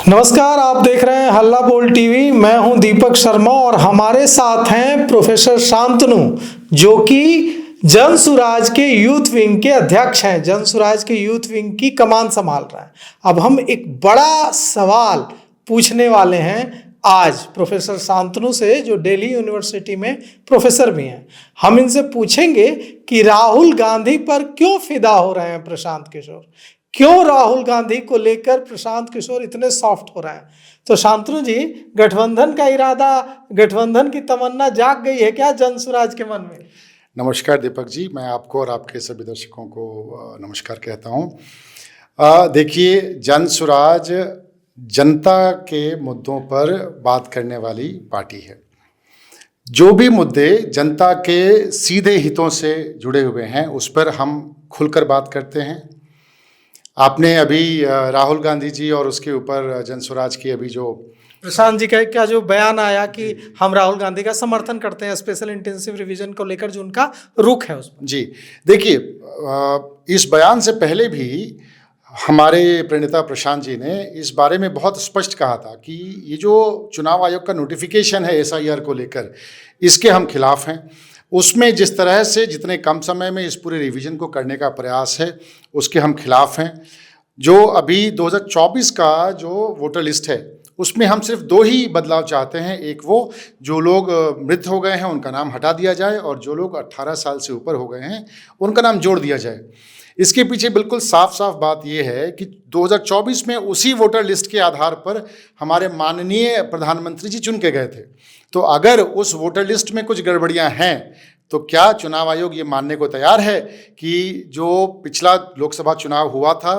नमस्कार, आप देख रहे हैं हल्ला बोल टीवी। मैं हूं दीपक शर्मा और हमारे साथ हैं प्रोफेसर शांतनु, जो कि जन सुराज के यूथ विंग के अध्यक्ष हैं। जन सुराज के यूथ विंग की कमान संभाल रहे हैं। अब हम एक बड़ा सवाल पूछने वाले हैं आज प्रोफेसर शांतनु से, जो दिल्ली यूनिवर्सिटी में प्रोफेसर भी हैं। हम इनसे पूछेंगे कि राहुल गांधी पर क्यों फिदा हो रहे हैं प्रशांत किशोर, क्यों राहुल गांधी को लेकर प्रशांत किशोर इतने सॉफ्ट हो रहे हैं। तो शांतनु जी, गठबंधन का इरादा, गठबंधन की तमन्ना जाग गई है क्या जन सुराज के मन में? नमस्कार दीपक जी, मैं आपको और आपके सभी दर्शकों को नमस्कार कहता हूँ। देखिए, जन सुराज जनता के मुद्दों पर बात करने वाली पार्टी है। जो भी मुद्दे जनता के सीधे हितों से जुड़े हुए हैं उस पर हम खुलकर बात करते हैं। आपने अभी राहुल गांधी जी और उसके ऊपर जन सुराज की अभी जो प्रशांत जी का क्या जो बयान आया कि हम राहुल गांधी का समर्थन करते हैं स्पेशल इंटेंसिव रिवीजन को लेकर, जो उनका रुख है उसमें। जी देखिए, इस बयान से पहले भी हमारे प्रणेता प्रशांत जी ने इस बारे में बहुत स्पष्ट कहा था कि ये जो चुनाव आयोग का नोटिफिकेशन है SIR को लेकर, इसके हम खिलाफ हैं। उसमें जिस तरह से जितने कम समय में इस पूरे रिवीजन को करने का प्रयास है उसके हम खिलाफ हैं। जो अभी 2024 का जो वोटर लिस्ट है उसमें हम सिर्फ 2 ही बदलाव चाहते हैं। एक वो जो लोग मृत हो गए हैं उनका नाम हटा दिया जाए, और जो लोग 18 साल से ऊपर हो गए हैं उनका नाम जोड़ दिया जाए। इसके पीछे बिल्कुल साफ साफ बात यह है कि 2024 में उसी वोटर लिस्ट के आधार पर हमारे माननीय प्रधानमंत्री जी चुन के गए थे। तो अगर उस वोटर लिस्ट में कुछ गड़बड़ियां हैं तो क्या चुनाव आयोग ये मानने को तैयार है कि जो पिछला लोकसभा चुनाव हुआ था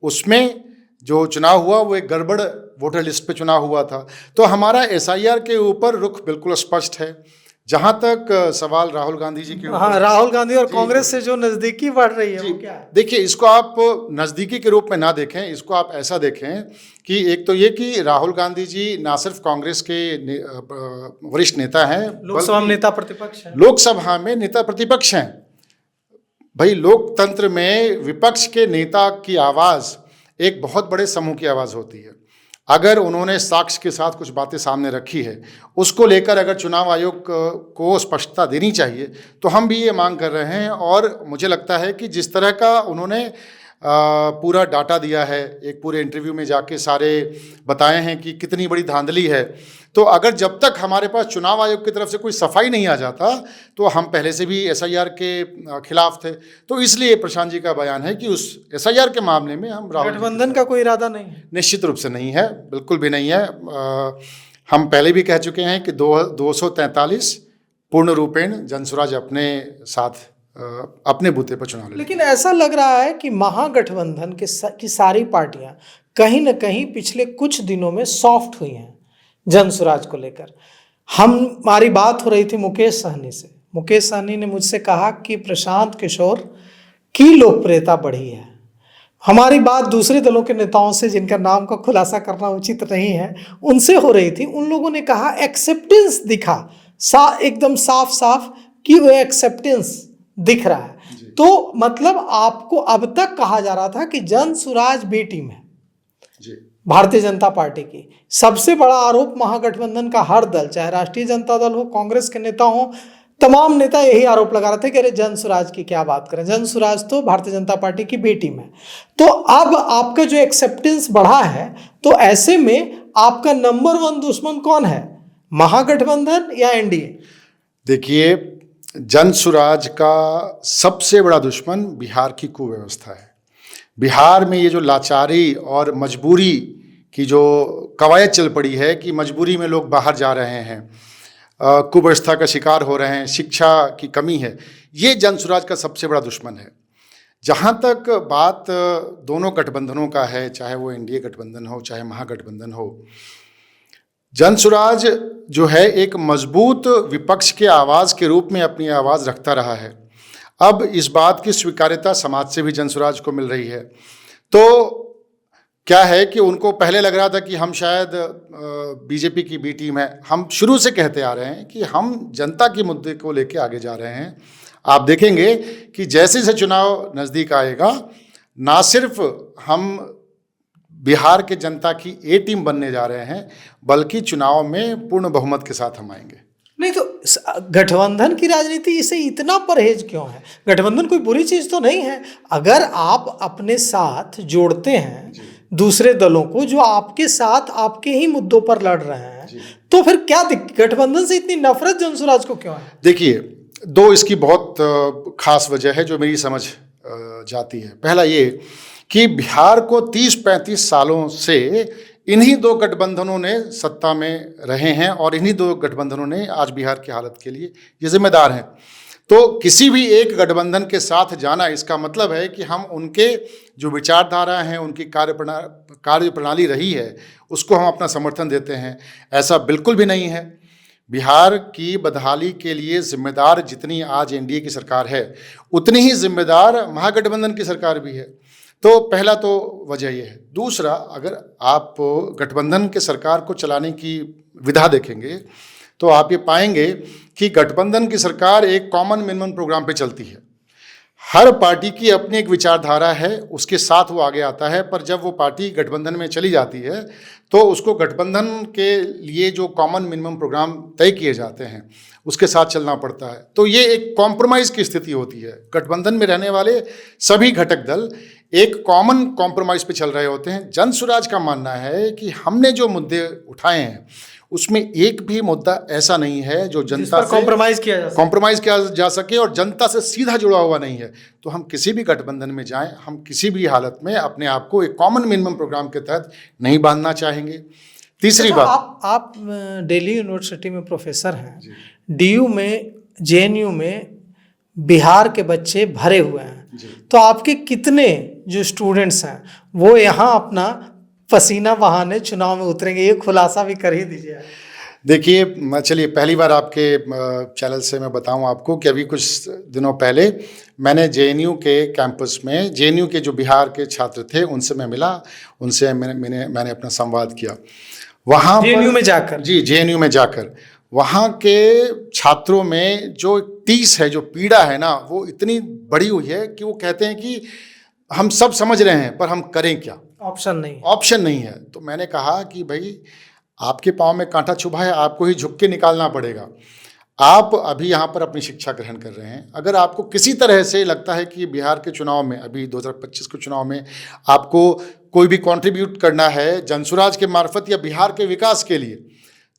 उसमें जो चुनाव हुआ वो एक गड़बड़ वोटर लिस्ट पे चुनाव हुआ था? तो हमारा SIR के ऊपर रुख बिल्कुल स्पष्ट है। जहां तक सवाल राहुल गांधी जी के ऊपर, हाँ, राहुल गांधी और कांग्रेस से जो नजदीकी बढ़ रही है वो क्या है? देखिए, इसको आप नज़दीकी के रूप में ना देखें, इसको आप ऐसा देखें कि एक तो ये कि राहुल गांधी जी ना सिर्फ कांग्रेस के वरिष्ठ नेता हैं, लोकसभा में नेता प्रतिपक्ष हैं। लोकसभा में नेता प्रतिपक्ष हैं। भाई, लोकतंत्र में विपक्ष के नेता की आवाज़ एक बहुत बड़े समूह की आवाज़ होती है। अगर उन्होंने साक्ष्य के साथ कुछ बातें सामने रखी है, उसको लेकर अगर चुनाव आयोग को स्पष्टता देनी चाहिए, तो हम भी ये मांग कर रहे हैं। और मुझे लगता है कि जिस तरह का उन्होंने पूरा डाटा दिया है, एक पूरे इंटरव्यू में जाके सारे बताए हैं कि कितनी बड़ी धांधली है, तो अगर जब तक हमारे पास चुनाव आयोग की तरफ से कोई सफाई नहीं आ जाता तो हम पहले से भी SIR के खिलाफ थे। तो इसलिए प्रशांत जी का बयान है कि उस SIR के मामले में हम गठबंधन का कोई इरादा नहीं है? निश्चित रूप से नहीं है, बिल्कुल भी नहीं है। हम पहले भी कह चुके हैं कि 243 पूर्ण रूपेण जनसुराज अपने साथ अपने बूते पर चुनाव लड़ेगी। लेकिन ऐसा लग रहा है कि महागठबंधन की सारी पार्टियां कहीं न कहीं पिछले कुछ दिनों में सॉफ्ट हुई हैं जन सुराज को लेकर। हमारी बात हो रही थी मुकेश सहनी से। मुकेश सहनी ने मुझसे कहा कि प्रशांत किशोर की लोकप्रियता बढ़ी है। हमारी बात दूसरे दलों के नेताओं से, जिनका नाम का खुलासा करना उचित नहीं है, उनसे हो रही थी। उन लोगों ने कहा, एक्सेप्टेंस दिखा एकदम साफ साफ कि वो एक्सेप्टेंस दिख रहा है। तो मतलब आपको अब तक कहा जा रहा था कि जन सुराज बी टीम है भारतीय जनता पार्टी की। सबसे बड़ा आरोप महागठबंधन का हर दल, चाहे राष्ट्रीय जनता दल हो, कांग्रेस के नेता हो, तमाम नेता यही आरोप लगा रहे थे कि अरे जन सुराज की क्या बात करें, जन सुराज तो भारतीय जनता पार्टी की बी टीम है। तो अब आपका जो एक्सेप्टेंस बढ़ा है, तो ऐसे में आपका नंबर 1 दुश्मन कौन है, महागठबंधन या NDA? देखिए, जन सुराज का सबसे बड़ा दुश्मन बिहार की कुव्यवस्था है। बिहार में ये जो लाचारी और मजबूरी की जो कवायद चल पड़ी है कि मजबूरी में लोग बाहर जा रहे हैं, कुव्यवस्था का शिकार हो रहे हैं, शिक्षा की कमी है, ये जन सुराज का सबसे बड़ा दुश्मन है। जहाँ तक बात दोनों गठबंधनों का है, चाहे वो NDA गठबंधन हो चाहे महागठबंधन हो, जन सुराज जो है एक मजबूत विपक्ष के आवाज़ के रूप में अपनी आवाज़ रखता रहा है। अब इस बात की स्वीकार्यता समाज से भी जन सुराज को मिल रही है। तो क्या है कि उनको पहले लग रहा था कि हम शायद BJP की बी टीम है। हम शुरू से कहते आ रहे हैं कि हम जनता के मुद्दे को लेके आगे जा रहे हैं। आप देखेंगे कि जैसे जैसे चुनाव नज़दीक आएगा, ना सिर्फ हम बिहार के जनता की ए टीम बनने जा रहे हैं, बल्कि चुनाव में पूर्ण बहुमत के साथ हम आएंगे। नहीं तो गठबंधन की राजनीति से इतना परहेज क्यों है? गठबंधन कोई बुरी चीज तो नहीं है। अगर आप अपने साथ जोड़ते हैं दूसरे दलों को जो आपके साथ आपके ही मुद्दों पर लड़ रहे हैं, तो फिर क्या गठबंधन से इतनी नफरत जनसुराज को क्यों है? देखिए, दो इसकी बहुत खास वजह है जो मेरी समझ जाती है। पहला ये कि बिहार को 30-35 सालों से इन्हीं दो गठबंधनों ने सत्ता में रहे हैं और इन्हीं दो गठबंधनों ने आज बिहार की हालत के लिए ये जिम्मेदार हैं। तो किसी भी एक गठबंधन के साथ जाना, इसका मतलब है कि हम उनके जो विचारधारा हैं, उनकी कार्य प्रणाली रही है, उसको हम अपना समर्थन देते हैं। ऐसा बिल्कुल भी नहीं है। बिहार की बदहाली के लिए जिम्मेदार जितनी आज एनडीए की सरकार है, उतनी ही जिम्मेदार महागठबंधन की सरकार भी है। तो पहला तो वजह यह है। दूसरा, अगर आप गठबंधन के सरकार को चलाने की विधा देखेंगे तो आप ये पाएंगे कि गठबंधन की सरकार एक कॉमन मिनिमम प्रोग्राम पे चलती है। हर पार्टी की अपनी एक विचारधारा है, उसके साथ वो आगे आता है। पर जब वो पार्टी गठबंधन में चली जाती है तो उसको गठबंधन के लिए जो कॉमन मिनिमम प्रोग्राम तय किए जाते हैं उसके साथ चलना पड़ता है। तो ये एक कॉम्प्रोमाइज़ की स्थिति होती है। गठबंधन में रहने वाले सभी घटक दल एक कॉमन कॉम्प्रोमाइज़ पे चल रहे होते हैं। जनसुराज का मानना है कि हमने जो मुद्दे उठाए हैं उसमें एक भी मुद्दा ऐसा नहीं है जो जनता से कॉम्प्रोमाइज़ किया जा सके और जनता से सीधा जुड़ा हुआ नहीं है। तो हम किसी भी गठबंधन में जाएं, हम किसी भी हालत में अपने आप को एक कॉमन मिनिमम प्रोग्राम के तहत नहीं बांधना चाहेंगे। तीसरी बात, आप दिल्ली यूनिवर्सिटी में प्रोफेसर हैं, डीयू में, जेएनयू में बिहार के बच्चे भरे हुए हैं, तो आपके कितने जो स्टूडेंट्स हैं वो यहाँ अपना पसीना बहाने चुनाव में उतरेंगे? ये खुलासा भी कर ही दीजिए। देखिए, चलिए पहली बार आपके चैनल से मैं बताऊं आपको कि अभी कुछ दिनों पहले मैंने जेएनयू के कैंपस में, जेएनयू के जो बिहार के छात्र थे उनसे मैं मिला, उनसे मैंने अपना संवाद किया वहाँ जेएनयू में जाकर। जी, जेएनयू में जाकर वहाँ के छात्रों में जो टीस है, जो पीड़ा है ना, वो इतनी बड़ी हुई है कि वो कहते हैं कि हम सब समझ रहे हैं पर हम करें क्या, ऑप्शन नहीं है। तो मैंने कहा कि भाई, आपके पाँव में कांटा चुभा है, आपको ही झुक के निकालना पड़ेगा। आप अभी यहाँ पर अपनी शिक्षा ग्रहण कर रहे हैं। अगर आपको किसी तरह से लगता है कि बिहार के चुनाव में, अभी 2025 के चुनाव में आपको कोई भी कंट्रीब्यूट करना है जनसुराज के मार्फत या बिहार के विकास के लिए,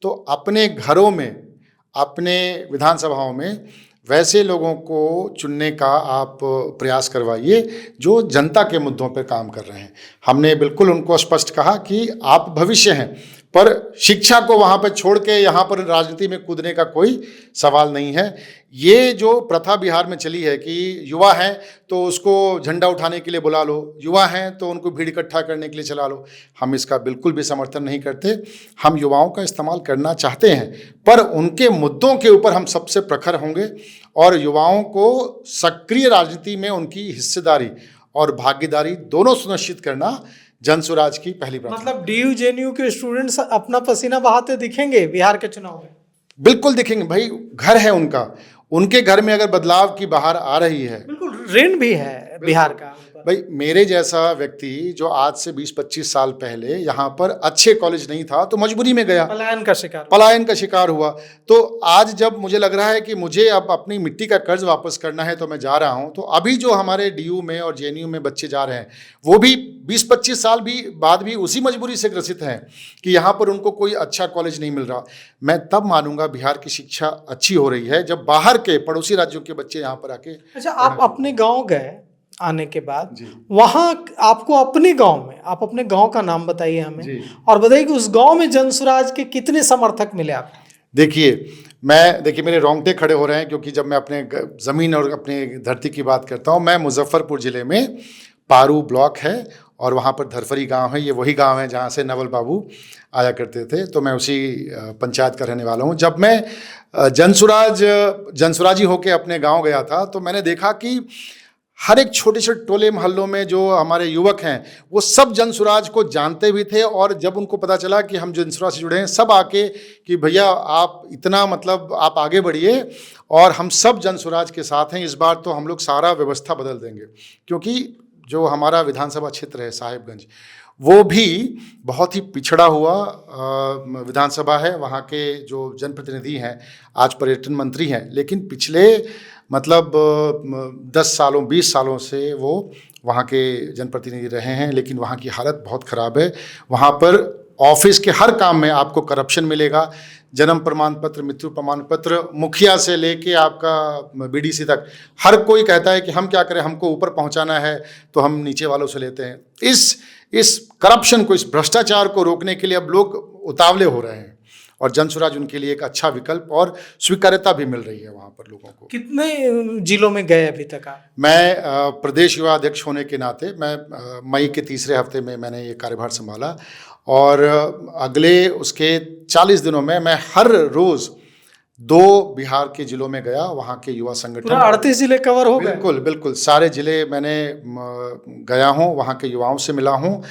तो अपने घरों में, अपने विधानसभाओं में वैसे लोगों को चुनने का आप प्रयास करवाइए जो जनता के मुद्दों पर काम कर रहे हैं। हमने बिल्कुल उनको स्पष्ट कहा कि आप भविष्य हैं, पर शिक्षा को वहाँ पर छोड़ के यहाँ पर राजनीति में कूदने का कोई सवाल नहीं है। ये जो प्रथा बिहार में चली है कि युवा हैं तो उसको झंडा उठाने के लिए बुला लो, युवा हैं तो उनको भीड़ इकट्ठा करने के लिए चला लो, हम इसका बिल्कुल भी समर्थन नहीं करते। हम युवाओं का इस्तेमाल करना चाहते हैं, पर उनके मुद्दों के ऊपर हम सबसे प्रखर होंगे और युवाओं को सक्रिय राजनीति में उनकी हिस्सेदारी और भागीदारी दोनों सुनिश्चित करना जनसुराज की पहली प्राथमिकता। मतलब डीयू जेएनयू के स्टूडेंट्स अपना पसीना बहाते दिखेंगे बिहार के चुनाव में? बिल्कुल दिखेंगे भाई, घर है उनका, उनके घर में अगर बदलाव की बाहर आ रही है, बिल्कुल ऋण भी है बिहार का। भाई, मेरे जैसा व्यक्ति जो आज से 20-25 साल पहले यहाँ पर अच्छे कॉलेज नहीं था तो मजबूरी में गया, पलायन का शिकार हुआ। तो आज जब मुझे लग रहा है कि मुझे अब अपनी मिट्टी का कर्ज वापस करना है तो मैं जा रहा हूँ। तो अभी जो हमारे डीयू में और जेएनयू में बच्चे जा रहे हैं वो भी 20-25 साल भी बाद भी उसी मजबूरी से ग्रसित हैं कि यहाँ पर उनको कोई अच्छा कॉलेज नहीं मिल रहा। मैं तब मानूंगा बिहार की शिक्षा अच्छी हो रही है जब बाहर के पड़ोसी राज्यों के बच्चे यहाँ पर आके। अच्छा, आप अपने गाँव गए आने के बाद, वहाँ आपको अपने गांव में, आप अपने गांव का नाम बताइए हमें और बताइए कि उस गांव में जनसुराज के कितने समर्थक मिले आपको? देखिए मेरे रोंगटे खड़े हो रहे हैं क्योंकि जब मैं अपने ज़मीन और अपने धरती की बात करता हूँ, मैं मुजफ्फरपुर ज़िले में पारू ब्लॉक है और वहाँ पर धरफरी गांव है। ये वही गांव है जहाँ से नवल बाबू आया करते थे, तो मैं उसी पंचायत का रहने वाला हूँ। जब मैं जनसुराजी होके अपने गाँव गया था तो मैंने देखा कि हर एक छोटे छोटे टोले मोहल्लों में जो हमारे युवक हैं वो सब जनसुराज को जानते भी थे। और जब उनको पता चला कि हम जनसुराज से जुड़े हैं, सब आके कि भैया आप इतना, मतलब आप आगे बढ़िए और हम सब जनसुराज के साथ हैं, इस बार तो हम लोग सारा व्यवस्था बदल देंगे। क्योंकि जो हमारा विधानसभा क्षेत्र है साहिबगंज, वो भी बहुत ही पिछड़ा हुआ विधानसभा है। वहाँ के जो जनप्रतिनिधि हैं आज पर्यटन मंत्री हैं, लेकिन पिछले मतलब 10 सालों 20 सालों से वो वहाँ के जनप्रतिनिधि रहे हैं, लेकिन वहाँ की हालत बहुत ख़राब है। वहाँ पर ऑफिस के हर काम में आपको करप्शन मिलेगा। जन्म प्रमाण पत्र, मृत्यु प्रमाण पत्र, मुखिया से लेके आपका बीडीसी तक, हर कोई कहता है कि हम क्या करें, हमको ऊपर पहुंचाना है तो हम नीचे वालों से लेते हैं। इस करप्शन को, इस भ्रष्टाचार को रोकने के लिए अब लोग उतावले हो रहे हैं और जनसुराज उनके लिए एक अच्छा विकल्प और स्वीकार्यता भी मिल रही है वहाँ पर लोगों को। कितने जिलों में गए अभी तक आप? मैं प्रदेश युवा अध्यक्ष होने के नाते मैं मई के तीसरे हफ्ते में मैंने ये कार्यभार संभाला और अगले उसके 40 दिनों में मैं हर रोज़ 2 बिहार के जिलों में गया। वहाँ के युवा संगठन, पूरा 38 जिले कवर हो गए? बिल्कुल बिल्कुल, सारे जिले मैंने गया हूँ, वहाँ के युवाओं से मिला हूँ।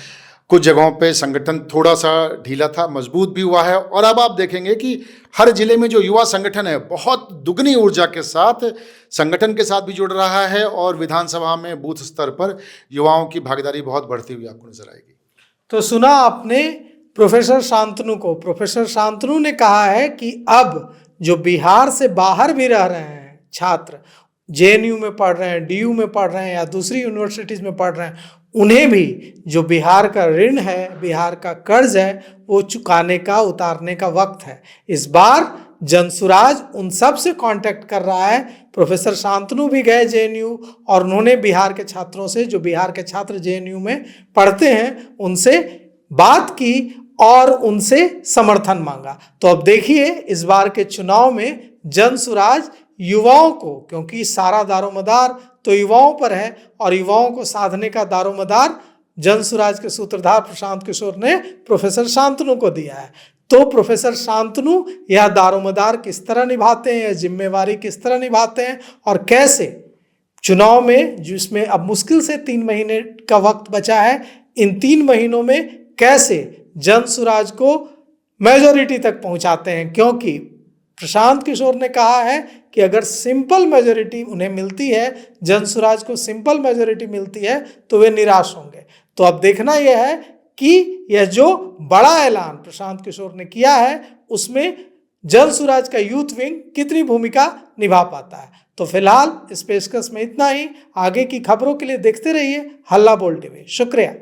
कुछ जगहों पे संगठन थोड़ा सा ढीला था, मजबूत भी हुआ है और अब आप देखेंगे कि हर जिले में जो युवा संगठन है बहुत दुगनी ऊर्जा के साथ संगठन के साथ भी जुड़ रहा है और विधानसभा में बूथ स्तर पर युवाओं की भागीदारी बहुत बढ़ती हुई आपको नजर आएगी। तो सुना आपने प्रोफेसर शांतनु को। प्रोफेसर शांतनु ने कहा है कि अब जो बिहार से बाहर भी रह रहे हैं छात्र, जेएनयू में पढ़ रहे हैं, डीयू में पढ़ रहे हैं या दूसरी यूनिवर्सिटीज़ में पढ़ रहे हैं, उन्हें भी जो बिहार का ऋण है, बिहार का कर्ज है, वो चुकाने का, उतारने का वक्त है। इस बार जनसुराज उन सब से कांटेक्ट कर रहा है। प्रोफेसर शांतनु भी गए जेएनयू और उन्होंने बिहार के छात्रों से, जो बिहार के छात्र जेएनयू में पढ़ते हैं, उनसे बात की और उनसे समर्थन मांगा। तो अब देखिए इस बार के चुनाव में जनसुराज युवाओं को, क्योंकि सारा दारोमदार तो युवाओं पर है और युवाओं को साधने का दारोमदार जनसुराज के सूत्रधार प्रशांत किशोर ने प्रोफेसर शांतनु को दिया है। तो प्रोफेसर शांतनु यह दारोमदार किस तरह निभाते हैं, यह जिम्मेवारी किस तरह निभाते हैं और कैसे चुनाव में, जिसमें अब मुश्किल से 3 महीने का वक्त बचा है, इन 3 महीनों में कैसे जनसुराज को मेजॉरिटी तक पहुंचाते हैं। क्योंकि प्रशांत किशोर ने कहा है कि अगर सिंपल मेजॉरिटी उन्हें मिलती है, जनसुराज को सिंपल मेजॉरिटी मिलती है, तो वे निराश होंगे। तो अब देखना यह है कि यह जो बड़ा ऐलान प्रशांत किशोर ने किया है, उसमें जनसुराज का यूथ विंग कितनी भूमिका निभा पाता है। तो फिलहाल इस पेशकश में इतना ही। आगे की खबरों के लिए देखते रहिए हल्ला बोल टीवी। शुक्रिया।